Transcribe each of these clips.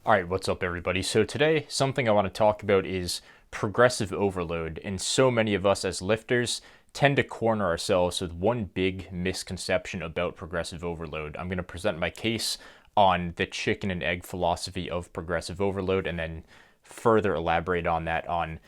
All right, what's up, everybody? So today, something I want to talk about is progressive overload. And so many of us as lifters tend to corner ourselves with one big misconception about progressive overload. I'm going to present my case on the chicken and egg philosophy of progressive overload and then further elaborate on that, on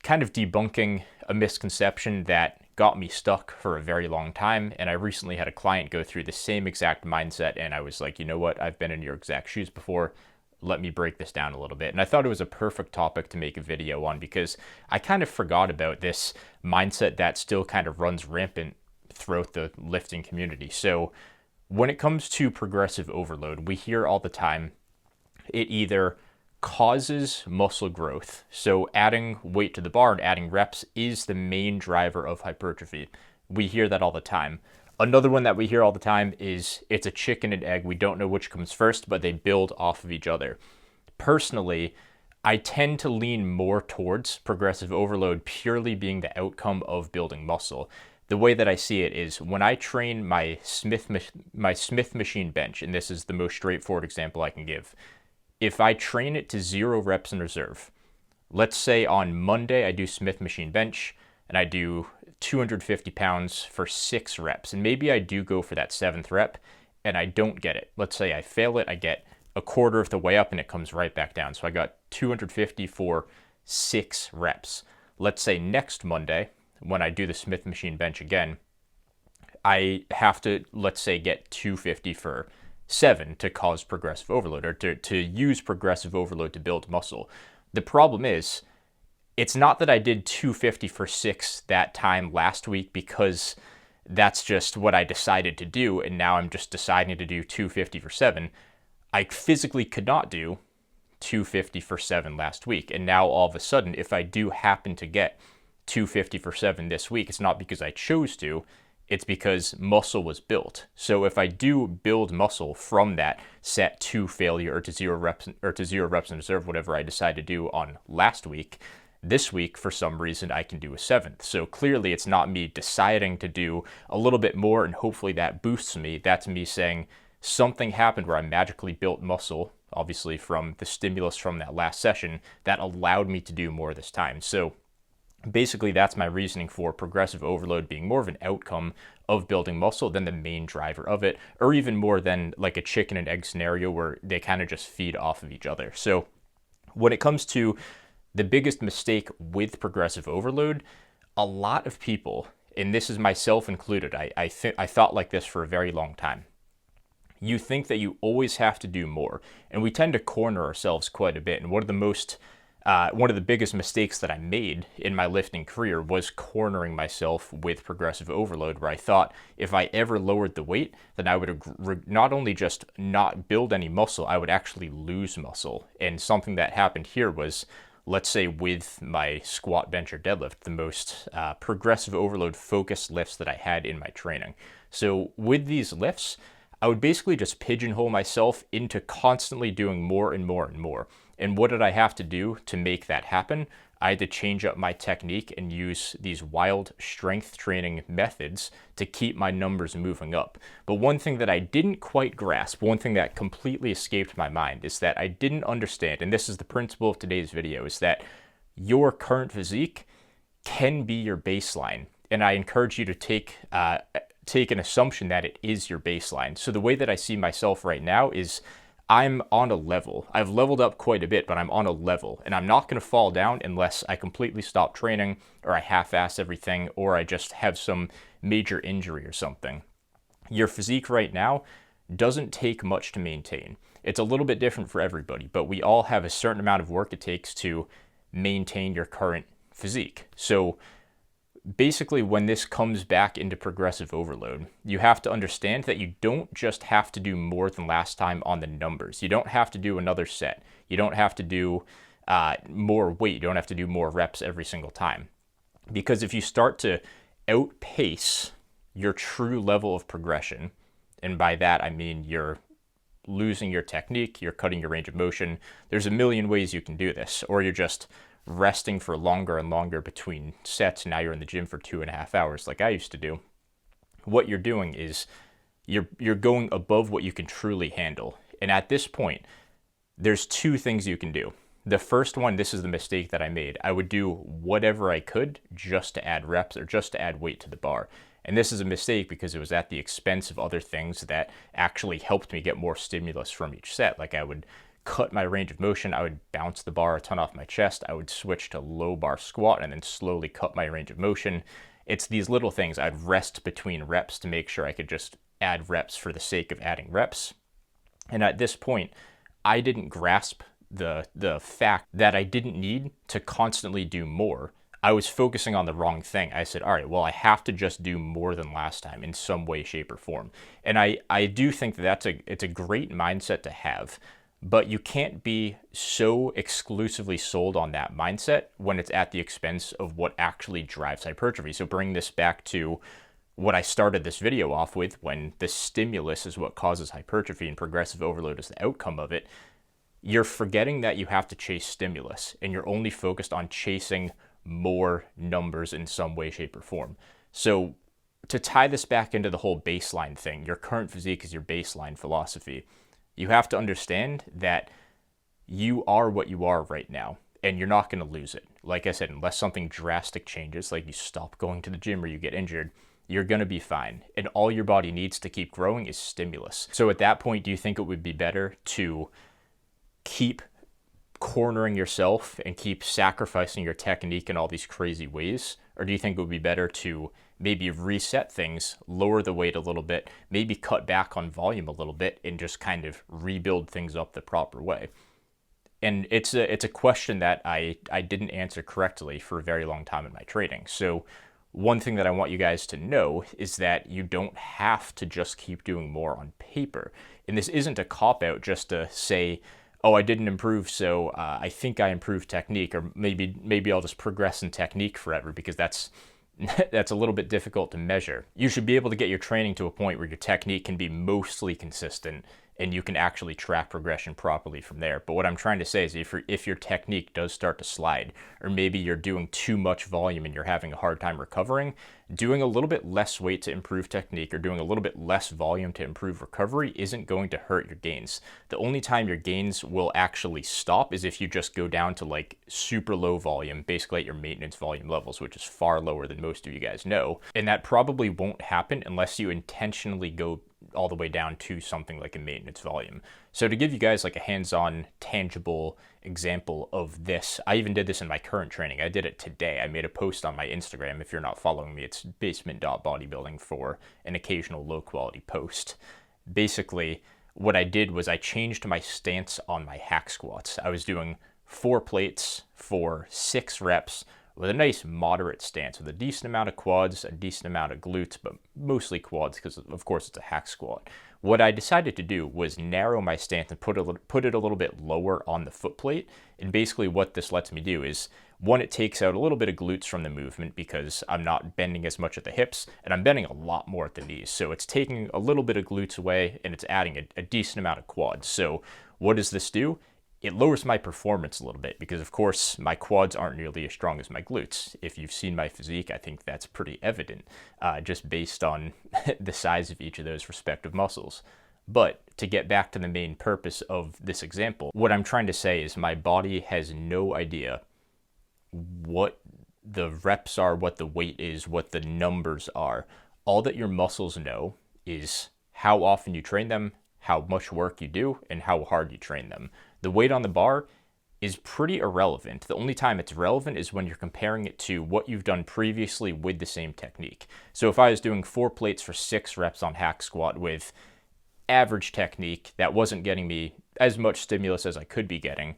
kind of debunking a misconception that got me stuck for a very long time. And I recently had a client go through the same exact mindset, and I was like, you know what? I've been in your exact shoes before. Let me break this down a little bit. And I thought it was a perfect topic to make a video on because I kind of forgot about this mindset that still kind of runs rampant throughout the lifting community. So when it comes to progressive overload, we hear all the time it either causes muscle growth. So adding weight to the bar and adding reps is the main driver of hypertrophy. We hear that all the time. Another one that we hear all the time is it's a chicken and egg. We don't know which comes first, but they build off of each other. Personally, I tend to lean more towards progressive overload purely being the outcome of building muscle. The way that I see it is when I train my Smith machine bench, and this is the most straightforward example I can give. If I train it to 0 reps in reserve, let's say on Monday I do Smith machine bench and I do 250 pounds for 6 reps, and maybe I do go for that 7th rep and I don't get it. Let's say I fail it, I get a quarter of the way up and it comes right back down. So I got 250 for 6 reps. Let's say next Monday, when I do the Smith machine bench again, I have to, let's say, get 250 for 7 to cause progressive overload, or to use progressive overload to build muscle. The problem is, it's not that I did 250 for 6 that time last week because that's just what I decided to do, and now I'm just deciding to do 250 for 7. I physically could not do 250 for 7 last week, and now all of a sudden, if I do happen to get 250 for 7 this week, it's not because I chose to, it's because muscle was built. So if I do build muscle from that set to failure or to 0 reps in reserve, whatever I decide to do on last week, this week, for some reason, I can do a 7th. So clearly it's not me deciding to do a little bit more and hopefully that boosts me. That's me saying something happened where I magically built muscle, obviously from the stimulus from that last session, that allowed me to do more this time. So basically, that's my reasoning for progressive overload being more of an outcome of building muscle than the main driver of it, or even more than like a chicken and egg scenario where they kind of just feed off of each other. So when it comes to the biggest mistake with progressive overload, a lot of people, and this is myself included, I thought like this for a very long time. You think that you always have to do more, and we tend to corner ourselves quite a bit. And one of the biggest mistakes that I made in my lifting career was cornering myself with progressive overload, where I thought if I ever lowered the weight, then I would not only just not build any muscle, I would actually lose muscle. And something that happened here was, let's say with my squat, bench, or deadlift, the most progressive overload focused lifts that I had in my training. So with these lifts, I would basically just pigeonhole myself into constantly doing more and more and more. And what did I have to do to make that happen? I had to change up my technique and use these wild strength training methods to keep my numbers moving up. But one thing that I didn't quite grasp, one thing that completely escaped my mind, is that I didn't understand, and this is the principle of today's video, is that your current physique can be your baseline. And I encourage you to take an assumption that it is your baseline. So the way that I see myself right now is I'm on a level. I've leveled up quite a bit, but I'm on a level, and I'm not going to fall down unless I completely stop training, or I half-ass everything, or I just have some major injury or something. Your physique right now doesn't take much to maintain. It's a little bit different for everybody, but we all have a certain amount of work it takes to maintain your current physique. So basically, when this comes back into progressive overload, you have to understand that you don't just have to do more than last time on the numbers. You don't have to do another set. You don't have to do more weight. You don't have to do more reps every single time. Because if you start to outpace your true level of progression, and by that I mean you're losing your technique, you're cutting your range of motion, there's a million ways you can do this, or you're just resting for longer and longer between sets. Now you're in the gym for 2.5 hours like I used to do. What you're doing is you're going above what you can truly handle. And at this point, There's two things you can do. The first one, this is the mistake that I made. I would do whatever I could just to add reps or just to add weight to the bar. And this is a mistake because it was at the expense of other things that actually helped me get more stimulus from each set. Like I would cut my range of motion, I would bounce the bar a ton off my chest, I would switch to low bar squat and then slowly cut my range of motion. It's these little things. I'd rest between reps to make sure I could just add reps for the sake of adding reps. And at this point, I didn't grasp the fact that I didn't need to constantly do more. I was focusing on the wrong thing. I said, all right, well, I have to just do more than last time in some way, shape, or form. And I do think that it's a great mindset to have, but you can't be so exclusively sold on that mindset when it's at the expense of what actually drives hypertrophy. So bring this back to what I started this video off with, when the stimulus is what causes hypertrophy and progressive overload is the outcome of it. You're forgetting that you have to chase stimulus and you're only focused on chasing more numbers in some way, shape, or form. So to tie this back into the whole baseline thing, your current physique is your baseline philosophy. You have to understand that you are what you are right now and you're not going to lose it. Like I said, unless something drastic changes, like you stop going to the gym or you get injured, you're going to be fine. And all your body needs to keep growing is stimulus. So at that point, do you think it would be better to keep cornering yourself and keep sacrificing your technique in all these crazy ways? Or do you think it would be better to maybe reset things, lower the weight a little bit, maybe cut back on volume a little bit and just kind of rebuild things up the proper way? And it's a question that I didn't answer correctly for a very long time in my training. So one thing that I want you guys to know is that you don't have to just keep doing more on paper. And this isn't a cop-out just to say, oh, I didn't improve, so I think I improved technique, or maybe I'll just progress in technique forever, because that's a little bit difficult to measure. You should be able to get your training to a point where your technique can be mostly consistent and you can actually track progression properly from there. But what I'm trying to say is if your technique does start to slide, or maybe you're doing too much volume and you're having a hard time recovering, doing a little bit less weight to improve technique or doing a little bit less volume to improve recovery isn't going to hurt your gains. The only time your gains will actually stop is if you just go down to like super low volume, basically at your maintenance volume levels, which is far lower than most of you guys know. And that probably won't happen unless you intentionally go all the way down to something like a maintenance volume. So to give you guys like a hands-on, tangible example of this, I even did this in my current training. I did it today. I made a post on my Instagram. If you're not following me, it's basement.bodybuilding for an occasional low-quality post. Basically, what I did was I changed my stance on my hack squats. I was doing 4 plates for 6 reps, with a nice moderate stance with a decent amount of quads, a decent amount of glutes, but mostly quads because of course it's a hack squat. What I decided to do was narrow my stance and put it a little bit lower on the foot plate. And basically what this lets me do is, one, it takes out a little bit of glutes from the movement because I'm not bending as much at the hips and I'm bending a lot more at the knees. So it's taking a little bit of glutes away and it's adding a decent amount of quads. So what does this do? It lowers my performance a little bit because, of course, my quads aren't nearly as strong as my glutes. If you've seen my physique, I think that's pretty evident, just based on the size of each of those respective muscles. But to get back to the main purpose of this example, what I'm trying to say is my body has no idea what the reps are, what the weight is, what the numbers are. All that your muscles know is how often you train them, how much work you do, and how hard you train them. The weight on the bar is pretty irrelevant. The only time it's relevant is when you're comparing it to what you've done previously with the same technique. So if I was doing 4 plates for 6 reps on hack squat with average technique that wasn't getting me as much stimulus as I could be getting,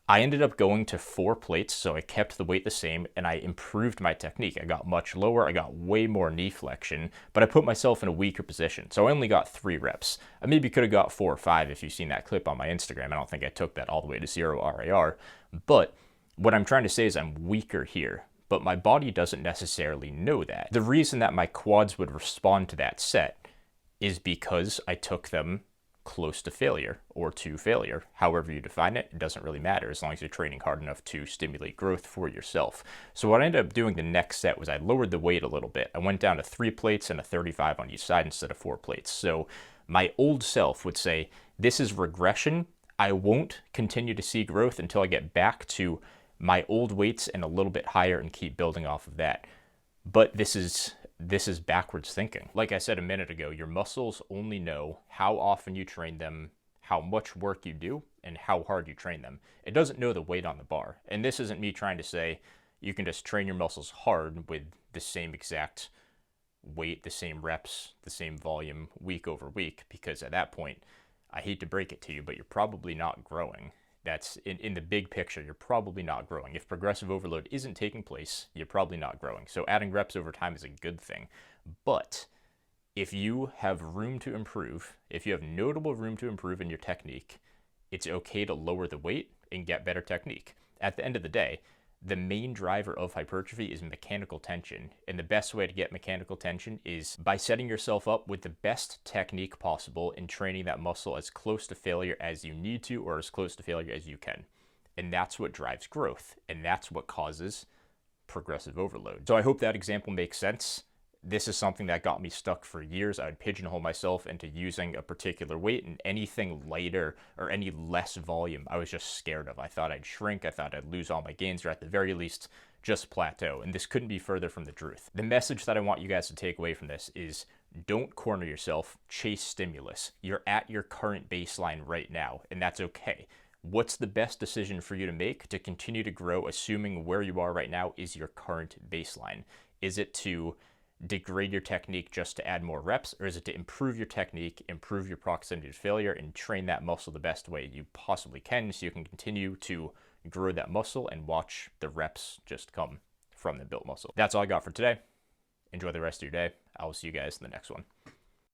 I ended up going to 4 plates, so I kept the weight the same, and I improved my technique. I got much lower, I got way more knee flexion, but I put myself in a weaker position, so I only got 3 reps. I maybe could have got 4 or 5 if you've seen that clip on my Instagram. I don't think I took that all the way to 0 RAR, but what I'm trying to say is I'm weaker here, but my body doesn't necessarily know that. The reason that my quads would respond to that set is because I took them close to failure or to failure. However you define it, it doesn't really matter as long as you're training hard enough to stimulate growth for yourself. So what I ended up doing the next set was I lowered the weight a little bit. I went down to 3 plates and a 35 on each side instead of 4 plates. So my old self would say, this is regression. I won't continue to see growth until I get back to my old weights and a little bit higher and keep building off of that. But this is backwards thinking. Like I said a minute ago, your muscles only know how often you train them, how much work you do, and how hard you train them. It doesn't know the weight on the bar. And this isn't me trying to say you can just train your muscles hard with the same exact weight, the same reps, the same volume week over week, because at that point, I hate to break it to you, but you're probably not growing. That's in the big picture, you're probably not growing. If progressive overload isn't taking place, you're probably not growing. So adding reps over time is a good thing. But if you have room to improve, if you have notable room to improve in your technique, it's okay to lower the weight and get better technique. At the end of the day, the main driver of hypertrophy is mechanical tension. And the best way to get mechanical tension is by setting yourself up with the best technique possible and training that muscle as close to failure as you need to, or as close to failure as you can. And that's what drives growth. And that's what causes progressive overload. So I hope that example makes sense. This is something that got me stuck for years. I would pigeonhole myself into using a particular weight, and anything lighter or any less volume, I was just scared of. I thought I'd shrink, I thought I'd lose all my gains, or at the very least, just plateau. And this couldn't be further from the truth. The message that I want you guys to take away from this is don't corner yourself, chase stimulus. You're at your current baseline right now, and that's okay. What's the best decision for you to make to continue to grow, assuming where you are right now is your current baseline? Is it to degrade your technique just to add more reps, or is it to improve your technique, improve your proximity to failure, and train that muscle the best way you possibly can so you can continue to grow that muscle and watch the reps just come from the built muscle? That's all I got for today. Enjoy the rest of your day. I will see you guys in the next one.